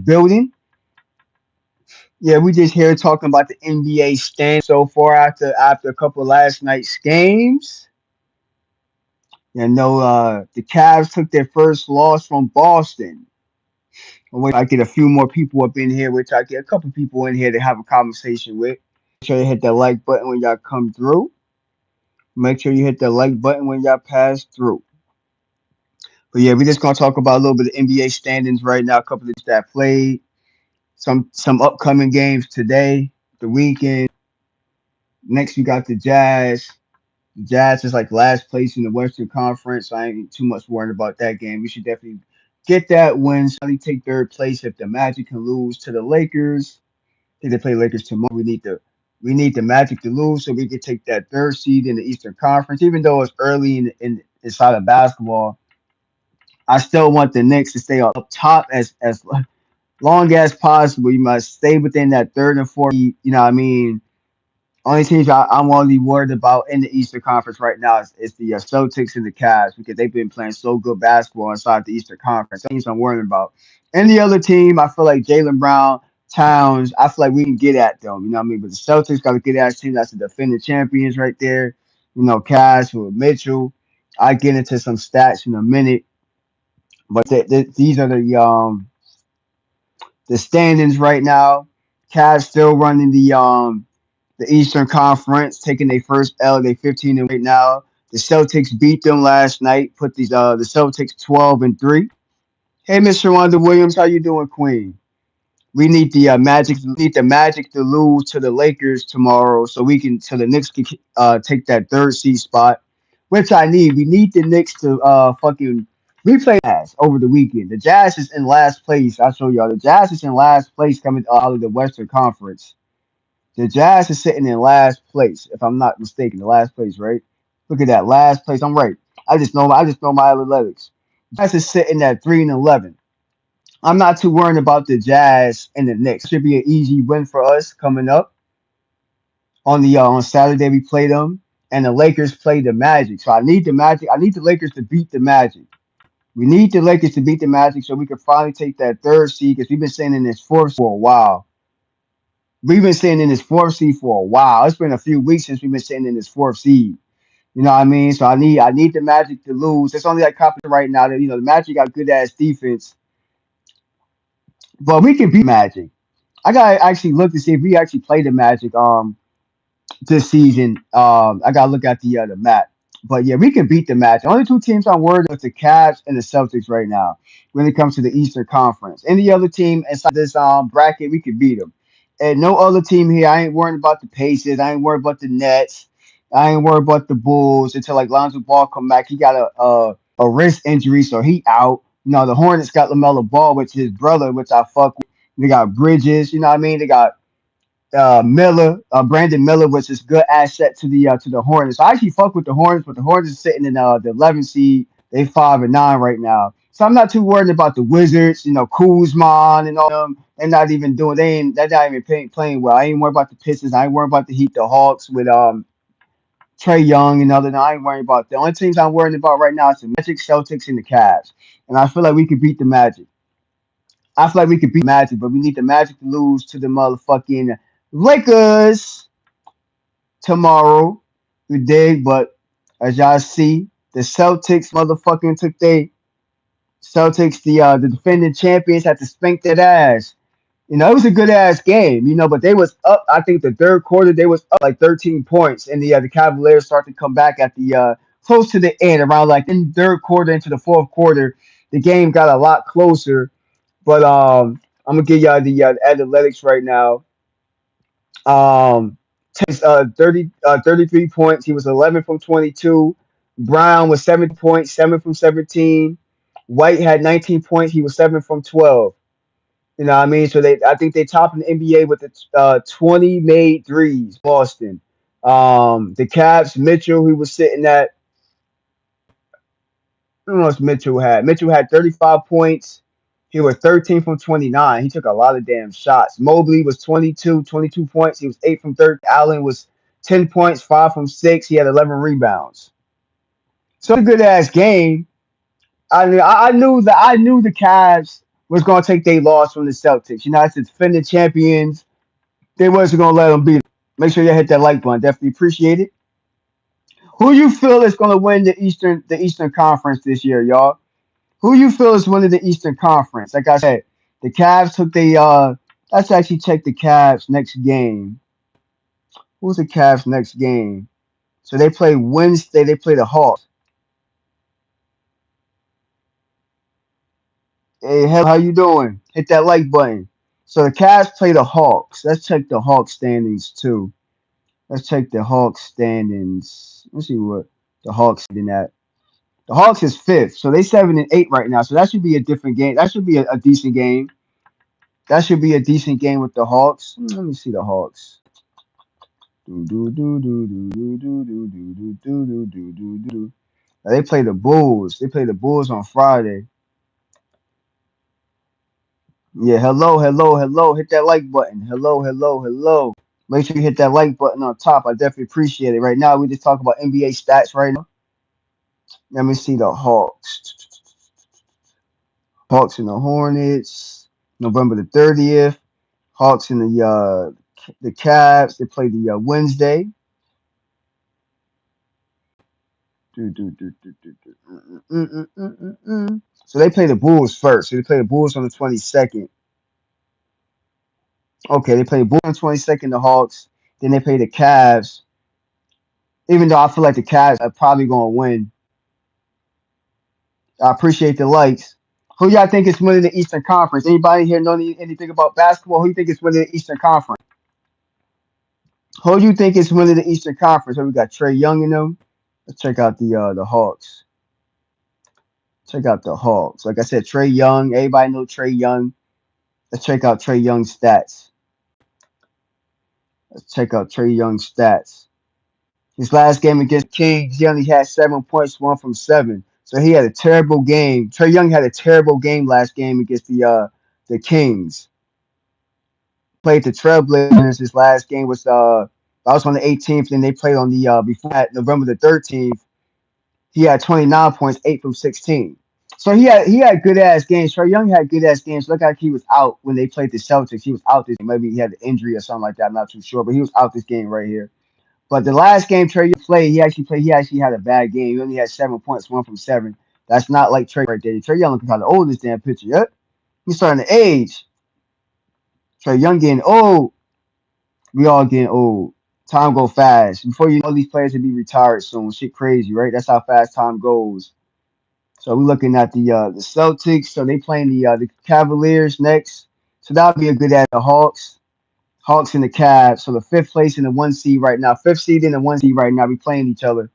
building. Yeah, we just here talking about the NBA stand so far after a couple of last night's games. You know, the Cavs took their first loss from Boston. I get a few more people up in here, which I get a couple people in here to have a conversation with. Make sure you hit that like button when y'all come through. Make sure you hit the like button when y'all pass through. But yeah, we're just gonna talk about a little bit of NBA standings right now. A couple of that played, some upcoming games today, the weekend. Next, we got the Jazz. The Jazz is like last place in the Western Conference. So I ain't too much worried about that game. We should definitely get that win. Certainly take third place if the Magic can lose to the Lakers. I think they play Lakers tomorrow. We need the Magic to lose so we can take that third seed in the Eastern Conference. Even though it's early in inside of basketball, I still want the Knicks to stay up top as long as possible. You must stay within that third and fourth. You know what I mean? Only teams I'm only worried about in the Eastern Conference right now is the Celtics and the Cavs because they've been playing so good basketball inside the Eastern Conference. Teams I'm worried about. Any other team, I feel like Jalen Brown, Towns, I feel like we can get at them. You know what I mean? But the Celtics got to get at team that's the defending champions right there. You know, Cavs with Mitchell. I get into some stats in a minute, but these are the standings right now. Cavs still running the Eastern Conference, taking their first L. They 15 and right now. The Celtics beat them last night. Put the Celtics 12-3. Hey, Mr. Wanda Williams, how you doing, Queen? We need the Magic. We need the Magic to lose to the Lakers tomorrow, so the Knicks can take that third seed spot, which I need. We need the Knicks to fucking replay Jazz over the weekend. The Jazz is in last place. I'll show y'all. The Jazz is in last place coming out of the Western Conference. The Jazz is sitting in last place, if I'm not mistaken. The last place, right? Look at that, last place. I'm right. I just know my athletics. Jazz is sitting at 3-11. I'm not too worried about the Jazz and the Knicks. Should be an easy win for us coming up on Saturday. We play them, and the Lakers play the Magic. So I need the Magic. I need the Lakers to beat the Magic. We need the Lakers to beat the Magic so we can finally take that third seed because we've been saying in this fourth for a while. We've been sitting in this fourth seed for a while. It's been a few weeks since we've been sitting in this fourth seed. You know what I mean? So I need the Magic to lose. It's only like confident right now that the Magic got good ass defense, but we can beat Magic. I gotta actually look to see if we actually play the Magic this season. I gotta look at the map. But yeah, we can beat the Magic. Only two teams I'm worried about the Cavs and the Celtics right now when it comes to the Eastern Conference. Any other team inside this bracket, we can beat them. And no other team here. I ain't worried about the Pacers. I ain't worried about the Nets. I ain't worried about the Bulls until like Lonzo Ball come back. He got a wrist injury, so he out. The Hornets got LaMelo Ball, which is his brother, which I fuck with. They got Bridges. You know what I mean? They got Miller, Brandon Miller, was this good asset to the Hornets. So I actually fuck with the Hornets, but the Hornets are sitting in the 11th seed. They 5-9 right now, so I'm not too worried about the Wizards. Kuzma and all them. They're not even doing. They're not even playing well. I ain't worried about the Pistons. I ain't worried about the Heat, the Hawks with Trey Young and other. I ain't worried about. The only teams I'm worried about right now is the Magic, Celtics, and the Cavs. And I feel like we could beat the Magic. I feel like we could beat Magic, but we need the Magic to lose to the motherfucking Lakers tomorrow. We dig, but as y'all see, the Celtics motherfucking took they Celtics, the defending champions, had to spank that ass. It was a good ass game, but they was up. I think the third quarter they was up like 13 points, and the Cavaliers started to come back at the close to the end, around like in third quarter into the fourth quarter. The game got a lot closer, but I'm gonna give y'all the analytics right now. Takes 33 points. He was 11 from 22. Brown was 7 points, 7 from 17. White had 19 points. He was 7 from 12. You know what I mean? So I think they topped in the NBA with the 20 made threes. Boston. The Cavs, Mitchell, he was sitting at, I don't know what Mitchell had. Mitchell had 35 points. He was 13 from 29. He took a lot of damn shots. Mobley was 22 points. He was 8 from 30. Allen was 10 points, 5 from 6. He had 11 rebounds. So a good ass game. I knew the Cavs was gonna take their loss from the Celtics. You know, as the defending champions, they wasn't gonna let them beat them. Make sure you hit that like button. Definitely appreciate it. Who you feel is gonna win the Eastern Conference this year, y'all? Who you feel is winning the Eastern Conference? Like I said, the Cavs took the let's actually check the Cavs next game. Who's the Cavs next game? So they play Wednesday, they play the Hawks. Hey, how you doing? Hit that like button. So the Cavs play the Hawks. Let's check the Hawks standings too. Let's check the Hawks standings. Let's see what the Hawks in at. The Hawks is fifth, so they 7-8 right now. So that should be a different game. That should be a decent game. That should be a decent game with the Hawks. Let me see the Hawks. Do, do, do, do, do, do, do, do, do, do, do, do, do, do. Now they play the Bulls. They play the Bulls on Friday. Yeah, hello, hello, hello. Hit that like button. Hello, hello, hello. Make sure you hit that like button on top. I definitely appreciate it. Right now, we just talk about NBA stats right now. Let me see the Hawks. Hawks and the Hornets. November the 30th. Hawks and the Cavs. They play the Wednesday. So they play the Bulls first. So they play the Bulls on the 22nd. Okay, they play the Bulls on the 22nd, the Hawks. Then they play the Cavs. Even though I feel like the Cavs are probably going to win. I appreciate the likes. Who y'all think is winning the Eastern Conference? Anybody here know anything about basketball? Who you think is winning the Eastern Conference? Who do you think is winning the Eastern Conference? So we got Trey Young in them. Let's check out the Hawks. Check out the Hawks. Like I said, Trey Young. Everybody know Trey Young. Let's check out Trey Young's stats. Let's check out Trey Young's stats. His last game against Kings, he only had 7 points, 1 from 7. So he had a terrible game. Trey Young had a terrible game last game against the Kings. Played the Trailblazers. His last game was that was on the 18th, and they played on the before that, November the 13th. He had 29 points, 8 from 16. So he had good ass games. Trey Young had good ass games. Look like he was out when they played the Celtics. He was out this game. Maybe he had an injury or something like that. I'm not too sure, but he was out this game right here. But the last game Trey Young played, he actually had a bad game. He only had 7 points, 1 from 7. That's not like Trey right there. Trey Young looking kind of old in this damn picture. Yep. He's starting to age. Trey Young getting old. We all getting old. Time go fast. Before you know, these players will be retired soon. Shit crazy, right? That's how fast time goes. So we're looking at the Celtics. So they playing the Cavaliers next. So that'll be a good at the Hawks. Hawks and the Cavs. So the fifth place and the 1 seed right now. Fifth seed and the 1 seed right now. Be playing each other.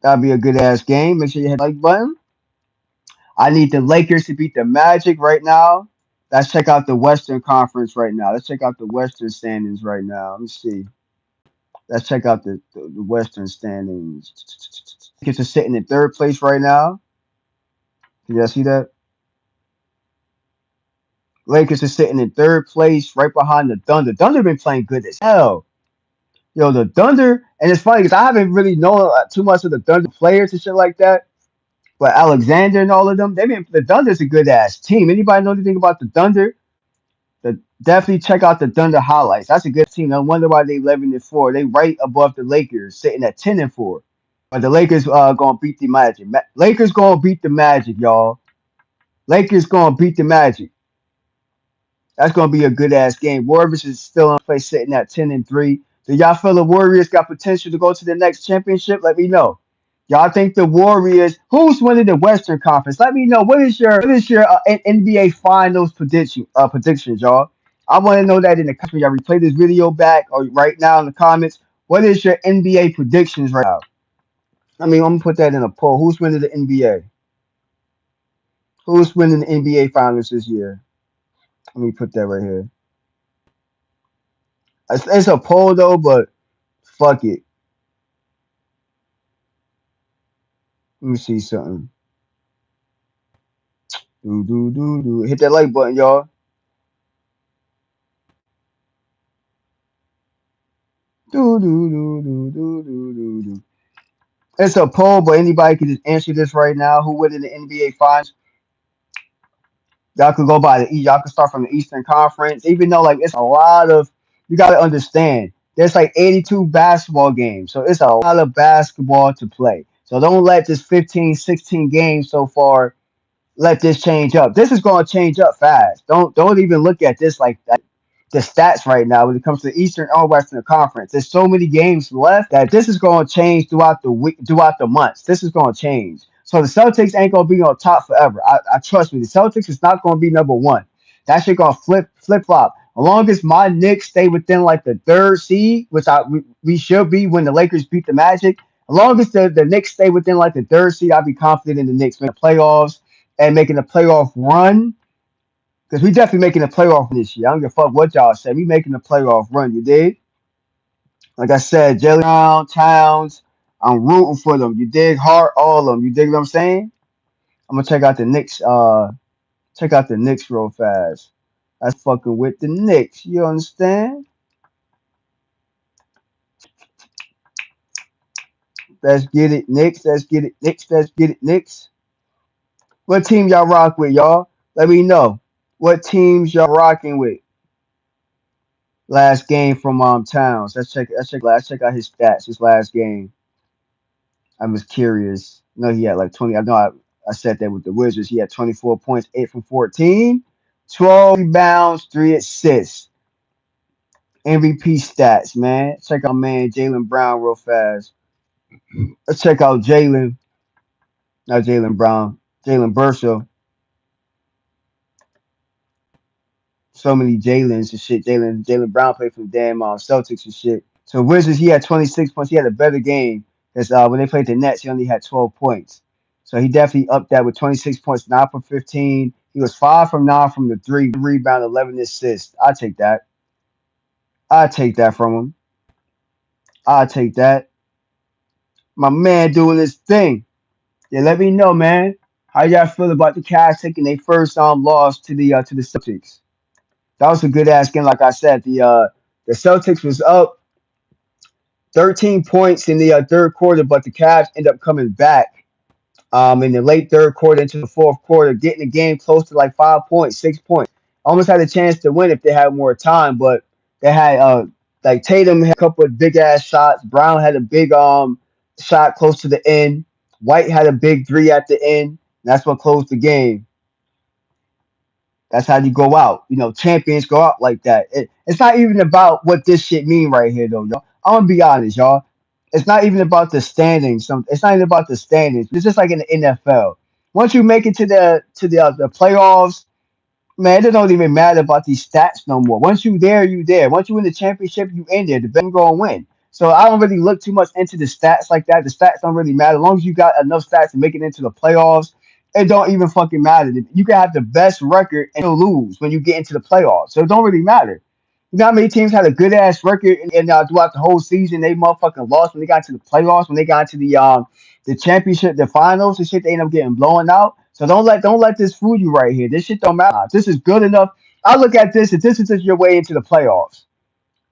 That'll be a good ass game. Make sure you hit the like button. I need the Lakers to beat the Magic right now. Let's check out the Western Conference right now. Let's check out the Western standings right now. Let me see. Let's check out the Western standings. Lakers are sitting in third place right now. Can you guys see that? Lakers are sitting in third place, right behind the Thunder. Thunder been playing good as hell. Yo, the Thunder, and it's funny because I haven't really known too much of the Thunder players and shit like that. But Alexander and all of them, the Thunder's a good ass team. Anybody know anything about the Thunder? Definitely check out the Thunder highlights. That's a good team. No wonder why they 11-4. They right above the Lakers, sitting at 10-4. But the Lakers gonna beat the Magic. Lakers gonna beat the Magic, y'all. Lakers gonna beat the Magic. That's gonna be a good ass game. Warriors is still in place, sitting at 10-3. Do y'all feel the Warriors got potential to go to the next championship? Let me know. Y'all think the Warriors? Who's winning the Western Conference? Let me know. What is your NBA Finals predictions, y'all? I want to know that in the comments. Y'all replay this video back or right now in the comments. What is your NBA predictions right now? I mean, I'm gonna put that in a poll. Who's winning the NBA? Who's winning the NBA Finals this year? Let me put that right here. It's a poll though, but fuck it. Let me see something. Do. Hit that like button, y'all. Do. It's a poll, but anybody can just answer this right now. Who win in the NBA Finals? Y'all could go by the East. Y'all could start from the Eastern Conference, even though like it's a lot of. You got to understand. There's like 82 basketball games, so it's a lot of basketball to play. So don't let this 15, 16 games so far let this change up. This is going to change up fast. Don't even look at this like the stats right now when it comes to the Eastern or Western Conference. There's so many games left that this is going to change throughout the week, throughout the months. This is going to change. So the Celtics ain't going to be on top forever. I trust me. The Celtics is not going to be number one. That shit going to flip flop. As long as my Knicks stay within like the third seed, which we should be when the Lakers beat the Magic. As long as the Knicks stay within like the third seed, I'll be confident in the Knicks making the playoffs and making a playoff run because we definitely making a playoff this year. I don't give a fuck what y'all say. We making a playoff run, you dig? Like I said, Jalen Brown, Towns, I'm rooting for them. You dig? Hard, all of them. You dig what I'm saying? I'm gonna check out the Knicks. Check out the Knicks real fast. That's fucking with the Knicks. You understand? Let's get it, Knicks. Let's get it, Knicks. Let's get it, Knicks. What team y'all rock with, y'all? Let me know. What teams y'all rocking with? Last game from Towns. Let's check out his stats. His last game. I was curious. I know he had like 20. I said that with the Wizards. He had 24 points, 8 from 14, 12 rebounds, 3 assists. MVP stats, man. Check out man Jalen Brown real fast. Let's check out Jalen, not Jalen Brown, Jalen Bursa. So many Jalen's and shit. Jalen Brown played for the damn Celtics and shit. So Wizards, he had 26 points. He had a better game because when they played the Nets, he only had 12 points. So he definitely upped that with 26 points, 9 from 15. He was 5 from 9 from the three, rebound, 11 assists. I take that. I take that from him. I take that. My man doing his thing. Yeah, let me know, man. How y'all feel about the Cavs taking their first loss to the Celtics? That was a good ass game. Like I said, the Celtics was up 13 points in the third quarter, but the Cavs end up coming back in the late third quarter into the fourth quarter, getting the game close to like 5 points, 6 points. Almost had a chance to win if they had more time, but they had like Tatum had a couple of big ass shots. Brown had a big shot close to the end. White had a big three at the end. That's what closed the game. That's how you go out. You know, champions go out like that. It's not even about what this shit mean right here, though, y'all. I'm gonna be honest, y'all. It's not even about the standings. It's not even about the standings. It's just like in the NFL. Once you make it to the playoffs, man, it don't even matter about these stats no more. Once you there, you there. Once you win the championship, you in there. The best gonna win. So I don't really look too much into the stats like that. The stats don't really matter. As long as you got enough stats to make it into the playoffs, it don't even fucking matter. You can have the best record and still lose when you get into the playoffs. So it don't really matter. You know how many teams had a good ass record and throughout the whole season they motherfucking lost when they got to the playoffs, when they got to the championship, the finals and shit, they end up getting blown out. So don't let this fool you right here. This shit don't matter. This is good enough. I look at this as this is just your way into the playoffs.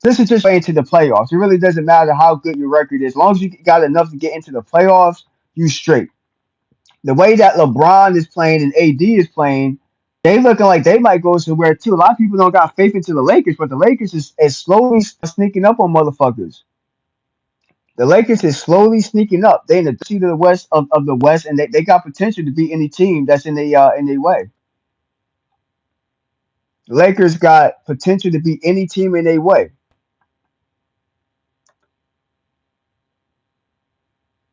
This is just your way into the playoffs. It really doesn't matter how good your record is. As long as you got enough to get into the playoffs, you straight. The way that LeBron is playing and AD is playing, they looking like they might go somewhere too. A lot of people don't got faith into the Lakers, but the Lakers is slowly sneaking up on motherfuckers. The Lakers is slowly sneaking up. They in the seat of the West of the West, and they got potential to beat any team that's in their way. The Lakers got potential to beat any team in their way.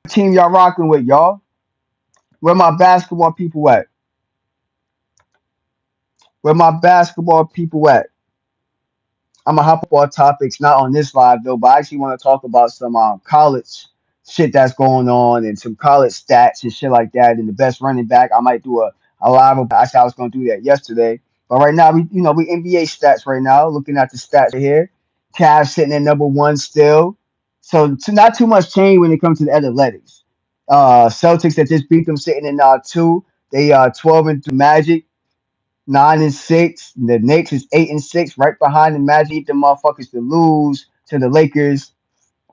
Team y'all rocking with, y'all? Where my basketball people at? Where my basketball people at? I'm gonna hop up on topics not on this live though, but I actually want to talk about some college shit that's going on and some college stats and shit like that. And the best running back, I might do a live. I said I was gonna do that yesterday, but right now we NBA stats right now. Looking at the stats right here, Cavs sitting at number one still, so not too much change when it comes to the athletics. Celtics that just beat them sitting in two. They 12 and 2 Magic. 9-6. The Knicks is 8-6, right behind the Magic. The motherfuckers to lose to the Lakers.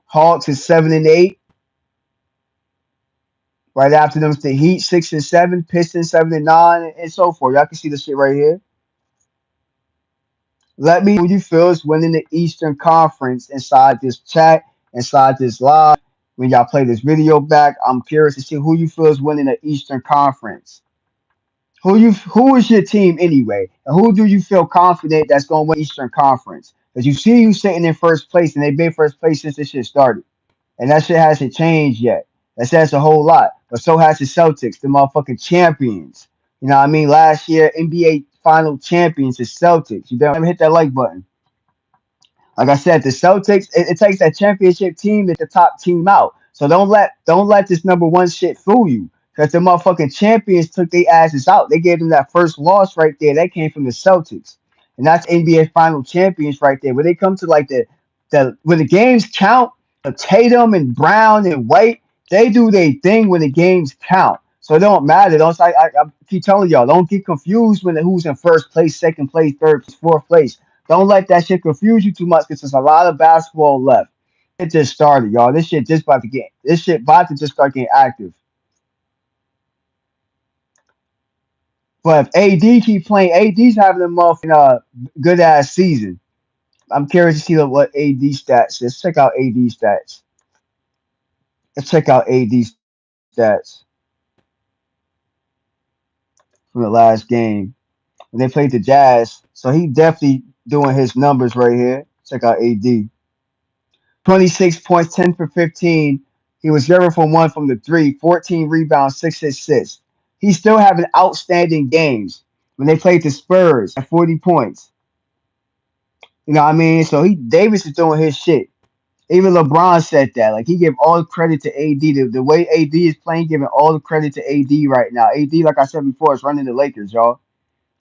Hawks is 7-8. Right after them, it's the Heat 6 and 7, Pistons 7 and 9, and so forth. Y'all can see the shit right here. Let me know who you feel is winning the Eastern Conference inside this chat, inside this live. When y'all play this video back, I'm curious to see who you feel is winning the Eastern Conference. Who is your team anyway? And who do you feel confident that's gonna win Eastern Conference? Because you see you sitting in first place and they've been first place since this shit started. And that shit hasn't changed yet. That says a whole lot. But so has the Celtics, the motherfucking champions. You know what I mean? Last year, NBA final champions, the Celtics. You better hit that like button. Like I said, the Celtics, it takes that championship team at the top team out. So don't let this number one shit fool you. Because the motherfucking champions took their asses out. They gave them that first loss right there. That came from the Celtics. And that's NBA final champions right there. When they come to like the when the games count, Tatum and Brown and White, they do their thing when the games count. So it don't matter. Don't I keep telling y'all, don't get confused when who's in first place, second place, third place, fourth place. Don't let that shit confuse you too much because there's a lot of basketball left. It just started, y'all. This shit about to just start getting active. But if AD keep playing, AD's having a motherfucking good ass season. I'm curious to see what AD stats. Let's check out AD stats. Let's check out AD stats from the last game when they played the Jazz. So he definitely doing his numbers right here. Check out AD. 26 points, 10 for 15. He was 0 for 1 from the three, 14 rebounds, 6 assists. He's still having outstanding games. When they played the Spurs at 40 points. You know what I mean? So Davis is doing his shit. Even LeBron said that. Like he gave all the credit to AD. The way AD is playing, giving all the credit to AD right now. AD, like I said before, is running the Lakers, y'all.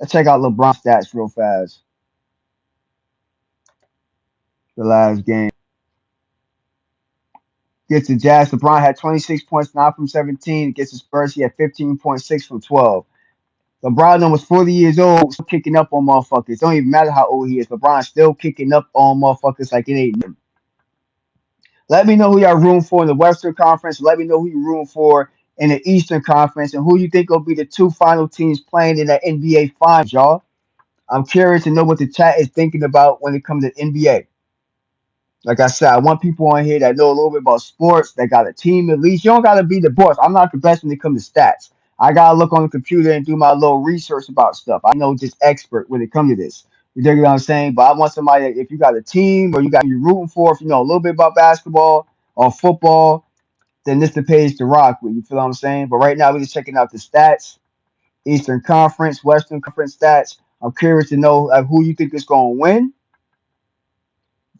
Let's check out LeBron stats real fast. The last game. Against the Jazz, LeBron had 26 points, 9 from 17. Against the Spurs, he had 15.6 from 12. LeBron was 40 years old, still kicking up on motherfuckers. Don't even matter how old he is. LeBron's still kicking up on motherfuckers like it ain't him. Let me know who y'all room for in the Western Conference. Let me know who you room for in the Eastern Conference and who you think will be the two final teams playing in the NBA Finals, y'all. I'm curious to know what the chat is thinking about when it comes to NBA. Like I said, I want people on here that know a little bit about sports, that got a team at least. You don't gotta be the boss. I'm not the best when it comes to stats. I gotta look on the computer and do my little research about stuff. I know just expert when it comes to this. You dig what I'm saying? But I want somebody that if you got a team or you got you rooting for, if you know a little bit about basketball or football, then this the page to rock with. You feel what I'm saying? But right now we're just checking out the stats, Eastern Conference, Western Conference stats. I'm curious to know who you think is gonna win.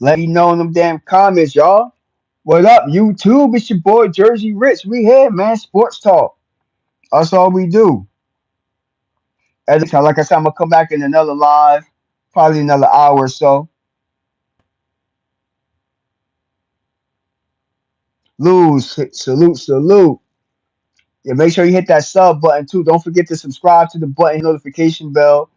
Let me know in them damn comments, y'all. What up, YouTube? It's your boy Jersey Rich. We here, man. Sports talk. That's all we do. As like I said, I'm gonna come back in another live, probably another hour or so. Lose, salute, salute. Yeah, make sure you hit that sub button too. Don't forget to subscribe to the button, notification bell.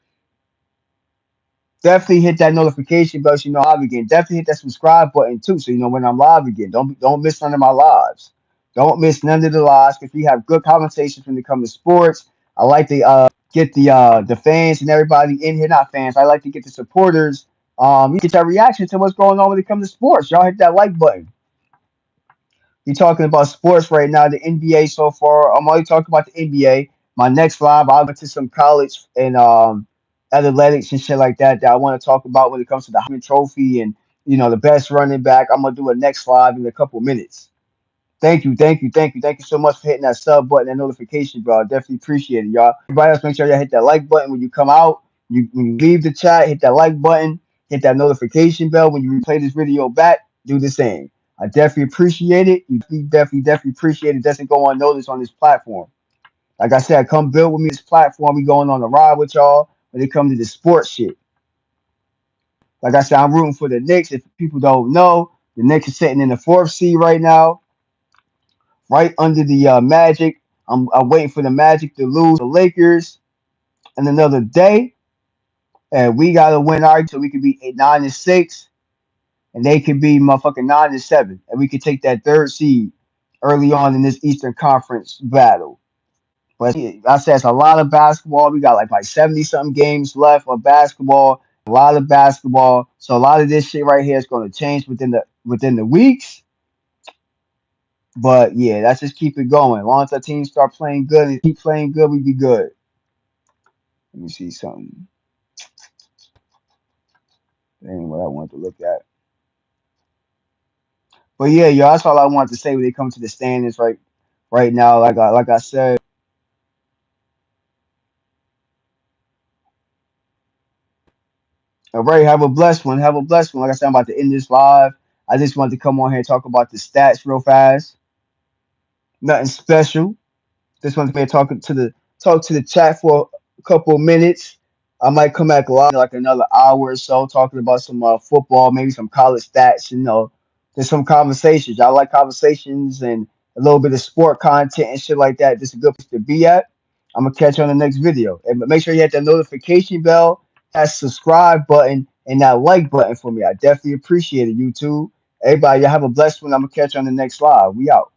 Definitely hit that notification bell so you know I'm live again. Definitely hit that subscribe button too so you know when I'm live again. Don't miss none of my lives. Don't miss none of the lives because we have good conversations when it comes to sports. I like to get the fans and everybody in here, not fans. I like to get the supporters. You get that reaction to what's going on when it comes to sports. Y'all hit that like button. We're talking about sports right now, the NBA so far. I'm only talking about the NBA. My next live, I'll get to some college and athletics and shit like that I want to talk about when it comes to the Heisman Trophy and the best running back. I'm gonna do a next live in a couple minutes. Thank you, thank you, thank you, thank you so much for hitting that sub button and notification, bro. I definitely appreciate it, y'all. Everybody else, make sure y'all hit that like button when you come out. When you leave the chat, hit that like button, hit that notification bell. When you replay this video back, do the same. I definitely appreciate it. You definitely appreciate it. Doesn't go unnoticed on this platform. Like I said, come build with me this platform. We going on a ride with y'all when it comes to the sports shit. Like I said, I'm rooting for the Knicks. If people don't know, the Knicks are sitting in the fourth seed right now, right under the Magic. I'm waiting for the Magic to lose the Lakers in another day, and we gotta win our so we can be 9-6, and they can be motherfucking 9-7, and we can take that third seed early on in this Eastern Conference battle. But I said it's a lot of basketball. We got like 70 something games left of basketball. A lot of basketball. So a lot of this shit right here is going to change within the weeks. But yeah, let's just keep it going. As long as our team start playing good and keep playing good, we be good. Let me see something. That ain't what I wanted to look at. But yeah, yo, that's all I wanted to say when they come to the standings right now. Like I said, all right, have a blessed one. Have a blessed one. Like I said, I'm about to end this live. I just wanted to come on here and talk about the stats real fast. Nothing special. Just wanted to be talk to the chat for a couple of minutes. I might come back live in like another hour or so, talking about some football, maybe some college stats. Just some conversations. I like conversations and a little bit of sport content and shit like that. Just a good place to be at. I'm gonna catch you on the next video, and make sure you hit that notification bell, that subscribe button, and that like button for me. I definitely appreciate it, YouTube. Everybody, y'all have a blessed one. I'm gonna catch you on the next live. We out.